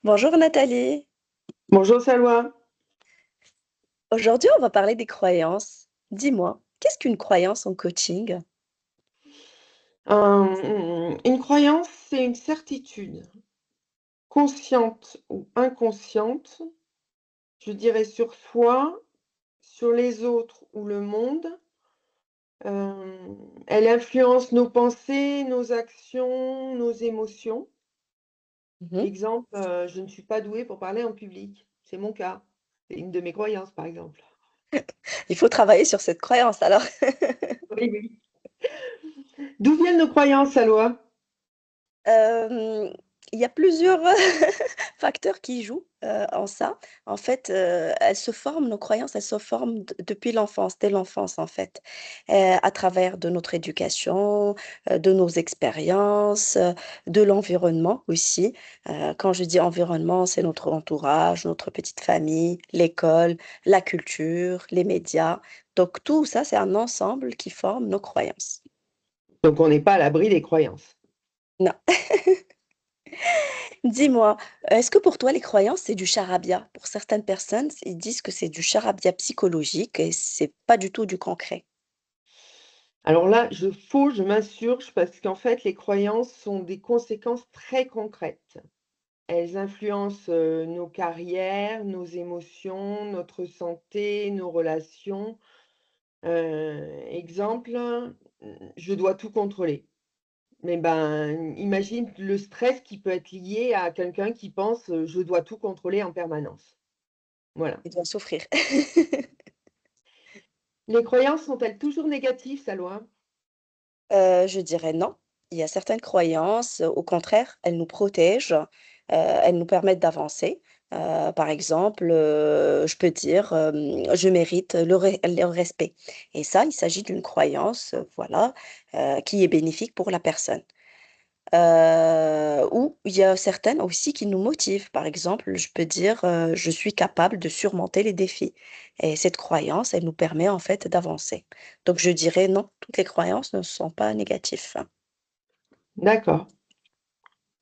Bonjour Nathalie. Bonjour Salwa. Aujourd'hui, on va parler des croyances. Dis-moi, qu'est-ce qu'une croyance en coaching? Une croyance, c'est une certitude, consciente ou inconsciente, je dirais sur soi, sur les autres ou le monde. Elle influence nos pensées, nos actions, nos émotions. Mhm. Exemple, je ne suis pas douée pour parler en public. C'est mon cas. C'est une de mes croyances, par exemple. Il faut travailler sur cette croyance alors. Oui, oui. D'où viennent nos croyances, Salwa? Euh, il y a plusieurs facteurs qui jouent en ça. En fait, elles se forment, nos croyances, elles se forment depuis l'enfance, dès l'enfance en fait, à travers de notre éducation, de nos expériences, de l'environnement aussi. Quand je dis environnement, c'est notre entourage, notre petite famille, l'école, la culture, les médias. Donc tout ça, c'est un ensemble qui forme nos croyances. Donc, on n'est pas à l'abri des croyances. Non. Dis-moi, est-ce que pour toi les croyances c'est du charabia? Pour certaines personnes, ils disent que c'est du charabia psychologique et c'est pas du tout du concret. Alors là, je m'insurge parce qu'en fait, les croyances sont des conséquences très concrètes. Elles influencent, nos carrières, nos émotions, notre santé, nos relations. Exemple, je dois tout contrôler. Mais ben, imagine le stress qui peut être lié à quelqu'un qui pense, «Je dois tout contrôler en permanence». Voilà. Ils doivent souffrir. Les croyances sont-elles toujours négatives, Salwa? Je dirais non. Il y a certaines croyances, au contraire, elles nous protègent, elles nous permettent d'avancer. Par exemple, je peux dire, je mérite le respect. Et ça, il s'agit d'une croyance, voilà, qui est bénéfique pour la personne. Ou il y a certaines aussi qui nous motivent. Par exemple, je peux dire, «Je suis capable de surmonter les défis» et cette croyance, elle nous permet en fait d'avancer. Donc je dirais non, toutes les croyances ne sont pas négatives. D'accord.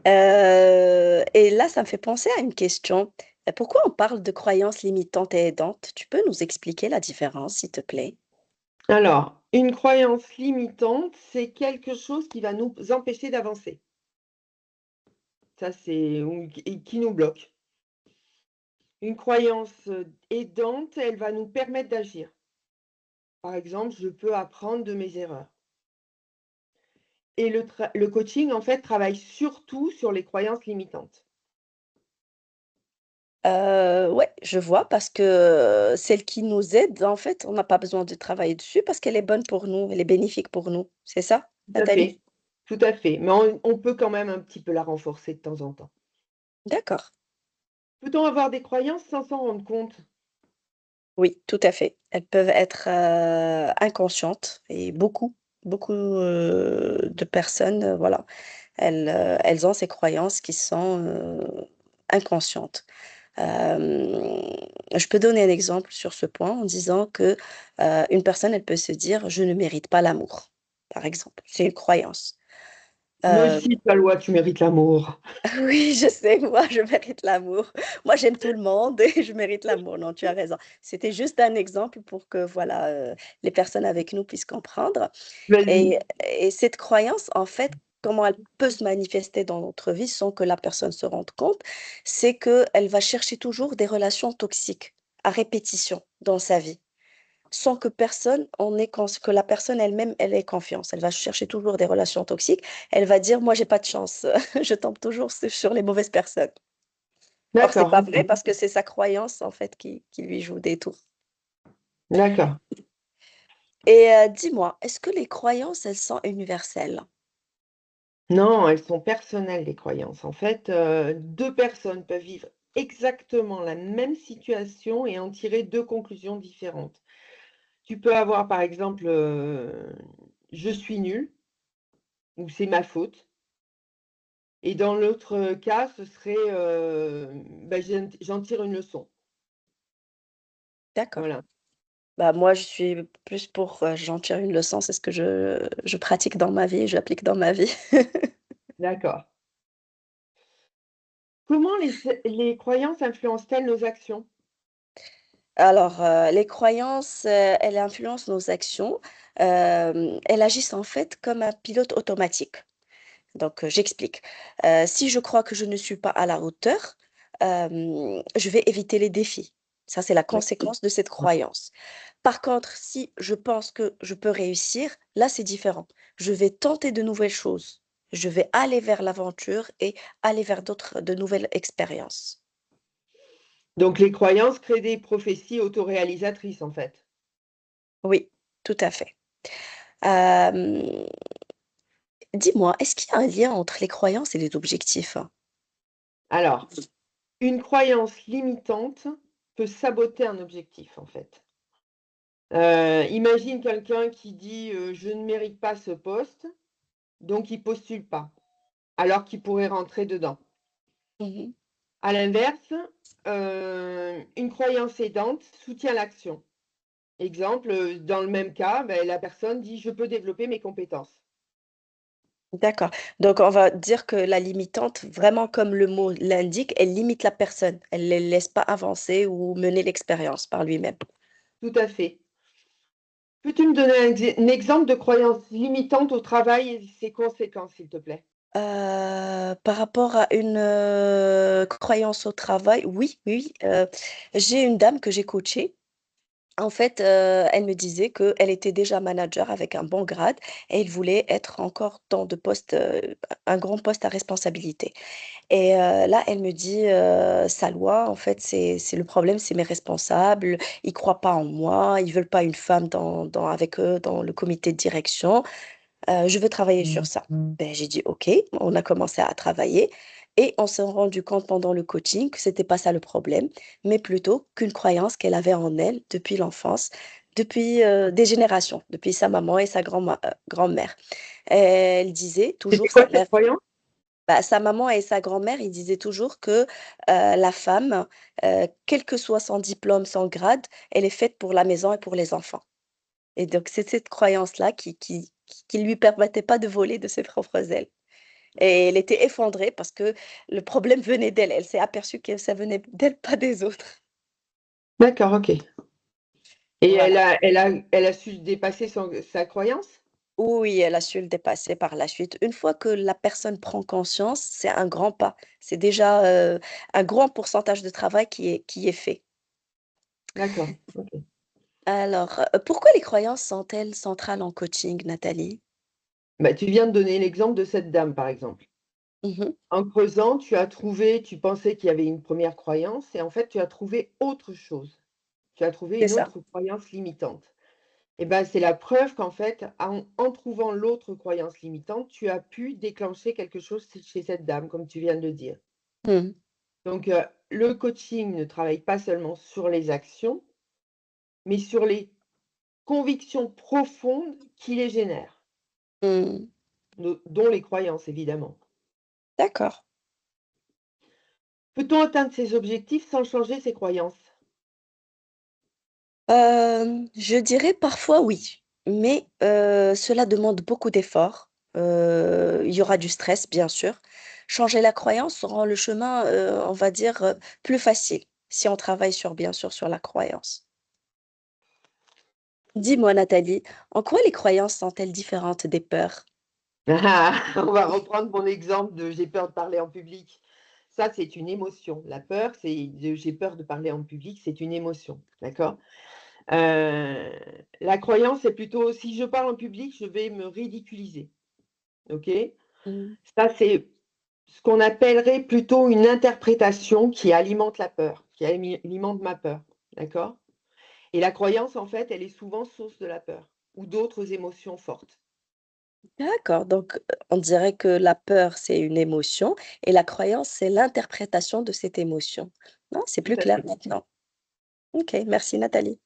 Et là, ça me fait penser à une question. Pourquoi on parle de croyances limitantes et aidantes? Tu peux nous expliquer la différence, s'il te plaît? Alors, une croyance limitante, c'est quelque chose qui va nous empêcher d'avancer. Ça, c'est ou et qui nous bloque. Une croyance, aidante, elle va nous permettre d'agir. Par exemple, je peux apprendre de mes erreurs et le coaching, en fait, travaille surtout sur les croyances limitantes. Ouais, je vois parce que, celle qui nous aide, en fait, on n'a pas besoin de travailler dessus parce qu'elle est bonne pour nous, elle est bénéfique pour nous. C'est ça, Tout à Nathalie? fait, tout à fait, mais on peut quand même un petit peu la renforcer de temps en temps. D'accord. Peut-on avoir des croyances sans s'en rendre compte? Oui, tout à fait. Elles peuvent être, inconscientes et beaucoup, de personnes, voilà, elles ont ces croyances qui sont, inconscientes. Je peux donner un exemple sur ce point en disant que, une personne, elle peut se dire: «Je ne mérite pas l'amour», par exemple. C'est une croyance. Mais Heu, si, ta loi, tu mérites l'amour. oui, je sais, moi, je mérite l'amour. Moi, j'aime tout le monde et je mérite l'amour. Non, tu as raison. C'était juste un exemple pour que, voilà, les personnes avec nous puissent comprendre Vas-y. et cette croyance, en fait, comment elle peut se manifester dans notre vie sans que la personne se rende compte, c'est qu'elle va chercher toujours des relations toxiques à répétition dans sa vie, sans que personne en ait cons que la personne elle-même, elle ait confiance. Elle va chercher toujours des relations toxiques. Elle va dire: «Moi, j'ai pas de chance, je tombe toujours sur les mauvaises personnes». Or, c'est D'accord, pas vrai OK. parce que c'est sa croyance, en fait, qui lui joue des tours. D'accord. Et dis-moi, est-ce que les croyances, elles sont universelles? Non, elles sont personnelles, les croyances. En fait, 2 personnes peuvent vivre exactement la même situation et en tirer 2 conclusions différentes. Tu peux avoir, par exemple, «Je suis nul» ou «C'est ma faute» et dans l'autre cas, ce serait, bah, j'en tire une leçon. D'accord. Voilà, Bah, moi, je suis plus pour, j'en tire une leçon, c'est ce que je pratique dans ma vie, j'applique dans ma vie. d'accord. Comment les croyances influencent-elles nos actions? Alors, les croyances, elles influencent nos actions. Elles agissent en fait comme un pilote automatique. Donc, j'explique. Si je crois que je ne suis pas à la hauteur, je vais éviter les défis. Ça, c'est la conséquence de cette croyance. Par contre, si je pense que je peux réussir, là, c'est différent. Je vais tenter de nouvelles choses. Je vais aller vers l'aventure et aller vers de nouvelles expériences. Donc les croyances créent des prophéties autoréalisatrices, en fait. Oui, tout à fait. Hem, Dis-moi, est-ce qu'il y a un lien entre les croyances et les objectifs? Alors, une croyance limitante peut saboter un objectif, en fait. Imagine quelqu'un qui dit, «Je ne mérite pas ce poste», donc il postule pas, alors qu'il pourrait rentrer dedans. Mmh. À l'inverse, une croyance aidante soutient l'action. Exemple, dans le même cas, la personne dit: «Je peux développer mes compétences». D'accord. Donc on va dire que la limitante, vraiment comme le mot l'indique, elle limite la personne. Elle ne le laisse pas avancer ou mener l'expérience par lui-même. Tout à fait. Peux-tu me donner un exemple de croyance limitante au travail et ses conséquences, s'il te plaît? Par rapport à une, croyance au travail, oui, oui, j'ai une dame que j'ai coachée. En fait, elle me disait qu'elle était déjà manager avec un bon grade et elle voulait être encore dans de postes, un grand poste à responsabilité. Et là, elle me dit: «Salwa, en fait, c'est le problème, c'est mes responsables, ils croient pas en moi, ils veulent pas une femme avec eux dans le comité de direction, je veux travailler sur ça». Ben j'ai dit: «OK». On a commencé à travailler et on s'est rendu compte pendant le coaching que c'était pas ça le problème, mais plutôt qu'une croyance qu'elle avait en elle depuis l'enfance, depuis, des générations, depuis sa maman et sa grand-mère. Elle disait C'était toujours quoi cette croyance? bah, sa maman et sa grand-mère, ils disaient toujours que, la femme, quel que soit son diplôme, son grade, elle est faite pour la maison et pour les enfants et donc c'est cette croyance-là qui lui permettait pas de voler de ses propres ailes et elle était effondrée parce que le problème venait d'elle. Elle s'est aperçue que ça venait d'elle, pas des autres. D'accord, OK. Et Voilà. elle a su dépasser sa croyance? Oui, elle a su le dépasser par la suite. Une fois que la personne prend conscience, c'est un grand pas. C'est déjà, un grand pourcentage de travail qui est fait. D'accord, OK. Alors, pourquoi les croyances sont-elles centrales en coaching, Nathalie? Bah, tu viens de donner l'exemple de cette dame, par exemple. Mmh. En creusant, tu pensais qu'il y avait une première croyance et en fait, tu as trouvé autre chose. Tu as trouvé C'est une ça. autre croyance limitante. Et ben, c'est la preuve qu'en fait, en trouvant l'autre croyance limitante, tu as pu déclencher quelque chose chez cette dame, comme tu viens de le dire. Mmh. Donc, le coaching ne travaille pas seulement sur les actions, mais sur les convictions profondes qui les génèrent, Mmh. dont les croyances, évidemment. D'accord. Peut-on atteindre ses objectifs sans changer ses croyances? Je dirais parfois oui, mais cela demande beaucoup d'efforts. Il y aura du stress, bien sûr. Changer la croyance rend le chemin, on va dire, plus facile, si on travaille sur bien sûr, sur la croyance. Dis-moi, Nathalie, en quoi les croyances sont-elles différentes des peurs? On va reprendre mon exemple de «j'ai peur de parler en public». Ça, c'est une émotion. La peur, «j'ai peur de parler en public», c'est une émotion, d'accord? Heu, la croyance, c'est plutôt: «Si je parle en public, je vais me ridiculiser». OK? Mmh. Ça, c'est ce qu'on appellerait plutôt une interprétation qui alimente la peur, qui alimente ma peur, d'accord? Et la croyance, en fait, elle est souvent source de la peur ou d'autres émotions fortes. D'accord, donc on dirait que la peur, c'est une émotion et la croyance, c'est l'interprétation de cette émotion. Non, c'est Tout plus à clair fait. maintenant. OK, merci Nathalie.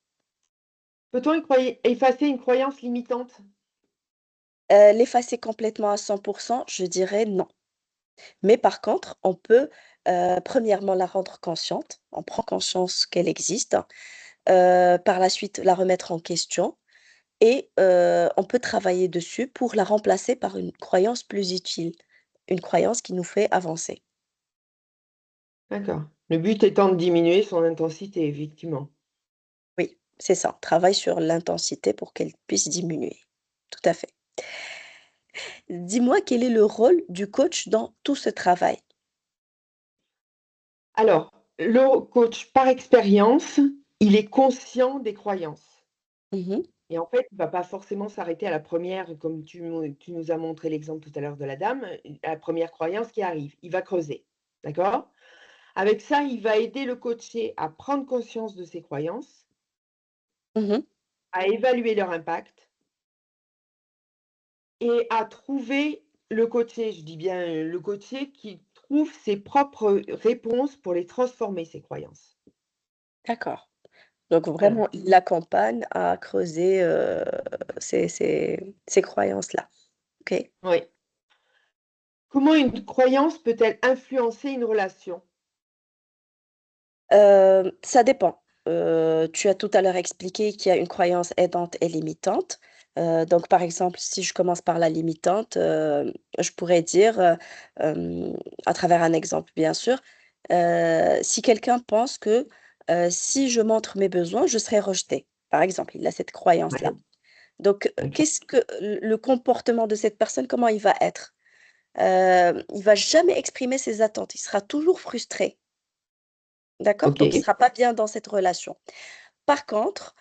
Peut-on effacer une croyance limitante? L'effacer complètement à 100, je dirais non. Mais par contre, on peut, premièrement la rendre consciente. On prend conscience qu'elle existe, par la suite la remettre en question et on peut travailler dessus pour la remplacer par une croyance plus utile, une croyance qui nous fait avancer. D'accord. Le but étant de diminuer son intensité, effectivement. Oui, c'est ça. Travaille sur l'intensité pour qu'elle puisse diminuer. Tout à fait. Dis-moi quel est le rôle du coach dans tout ce travail? Alors, le coach, par expérience, il est conscient des croyances Mmh. et en fait, il va pas forcément s'arrêter à la première, comme tu nous as montré l'exemple tout à l'heure de la dame, à la première croyance qui arrive. Il va creuser, d'accord? Avec ça, il va aider le coaché à prendre conscience de ses croyances, Mmh. à évaluer leur impact et à trouver le coaché, je dis bien, le coaché qui trouve ses propres réponses pour les transformer, ces croyances. D'accord. Donc Voilà, vraiment, il l'accompagne à creuser, ces croyances-là. OK. oui. Comment une croyance peut-elle influencer une relation? Ça dépend. Tu as tout à l'heure expliqué qu'il y a une croyance aidante et limitante. Donc par exemple, si je commence par la limitante, je pourrais dire, à travers un exemple bien sûr, si quelqu'un pense que, si je montre mes besoins, je serai rejeté. Par exemple, il a cette croyance-là. Ouais, Donc, OK. qu'est-ce que le comportement de cette personne, comment il va être? Il va jamais exprimer ses attentes, il sera toujours frustré, d'accord? Donc il OK, sera pas bien dans cette relation. Par contre,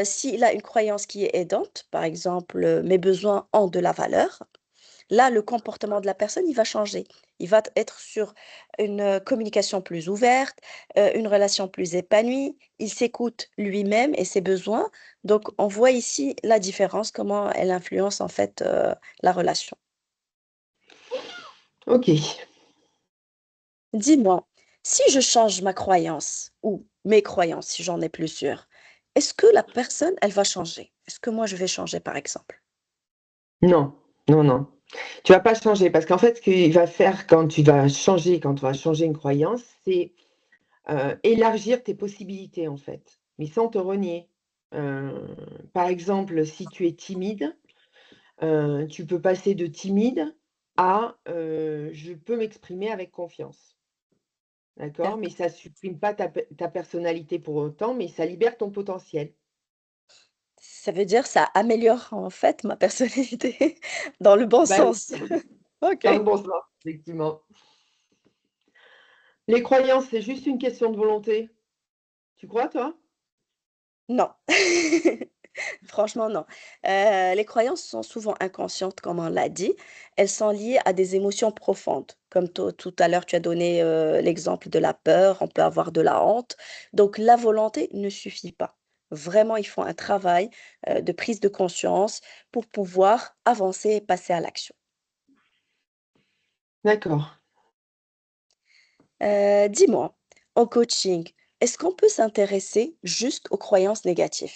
s'il a une croyance qui est aidante, par exemple, «Mes besoins ont de la valeur», là, le comportement de la personne, il va changer. Il va être sur une, communication plus ouverte, une relation plus épanouie. Il s'écoute lui-même et ses besoins. Donc on voit ici la différence, comment elle influence en fait, la relation. OK. Dis-moi, si je change ma croyance ou mes croyances, si j'en ai plusieurs, est-ce que la personne, elle va changer? Est-ce que moi je vais changer, par exemple? Non, non, non. Tu vas pas changer parce qu'en fait, ce qu'il va faire quand tu vas changer une croyance, c'est, élargir tes possibilités, en fait, mais sans te renier. Heu, Par exemple, si tu es timide, tu peux passer de timide à, je peux m'exprimer avec confiance. D'accord? Mais D'accord. ça supprime pas ta personnalité pour autant, mais ça libère ton potentiel. Ça veut dire ça améliore en fait ma personnalité dans le bon Bah oui, sens. OK. dans le bon sens, effectivement. Les croyances, c'est juste une question de volonté. Tu crois, toi? Non. Franchement, non. Les croyances sont souvent inconscientes, comme on l'a dit. Elles sont liées à des émotions profondes. Comme tout à l'heure, tu as donné, l'exemple de la peur, on peut avoir de la honte. Donc la volonté ne suffit pas. Vraiment, il faut un travail, de prise de conscience pour pouvoir avancer et passer à l'action. D'accord. Dis-moi, en coaching, est-ce qu'on peut s'intéresser juste aux croyances négatives?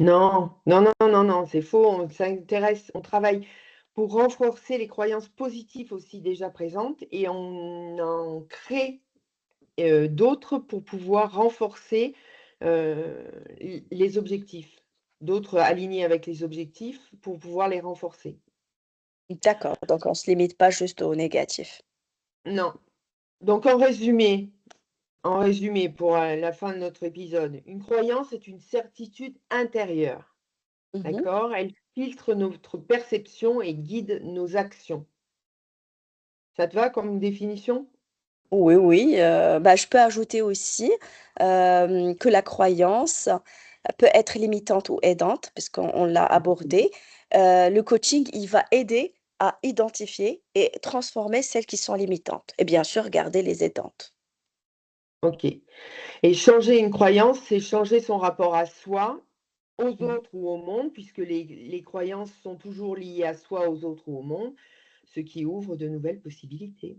Non, non, non, non, non, c'est faux. On travaille pour renforcer les croyances positives aussi déjà présentes et on en crée, d'autres pour pouvoir renforcer, les objectifs. D'autres alignés avec les objectifs pour pouvoir les renforcer. D'accord, donc on ne se limite pas juste au négatif. Non. Donc en résumé pour, la fin de notre épisode, une croyance est une certitude intérieure, Mmh. d'accord? Elle filtre notre perception et guide nos actions. Ça te va comme définition? Oui, oui, bah, je peux ajouter aussi, que la croyance peut être limitante ou aidante, puisqu'on l'a abordé. Le coaching, il va aider à identifier et transformer celles qui sont limitantes et bien sûr garder les aidantes. OK, et changer une croyance, c'est changer son rapport à soi, aux Mmh. autres ou au monde, puisque les croyances sont toujours liées à soi, aux autres ou au monde, ce qui ouvre de nouvelles possibilités.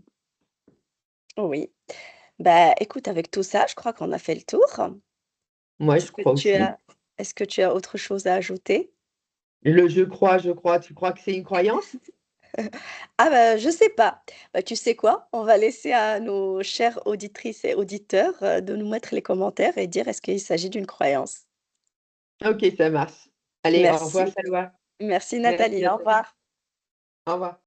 Oui. Bah, écoute, avec tout ça, je crois qu'on a fait le tour. Moi, je Est-ce que crois tu aussi. as est-ce que tu as autre chose à ajouter? Le je crois, tu crois que c'est une croyance? Ah bah, je sais pas. Bah, tu sais quoi? On va laisser à nos chères auditrices et auditeurs, de nous mettre les commentaires et dire est-ce qu'il s'agit d'une croyance? OK, ça marche. Allez, au revoir Merci. Salwa. Merci Merci Nathalie, à au toi. revoir. Au revoir.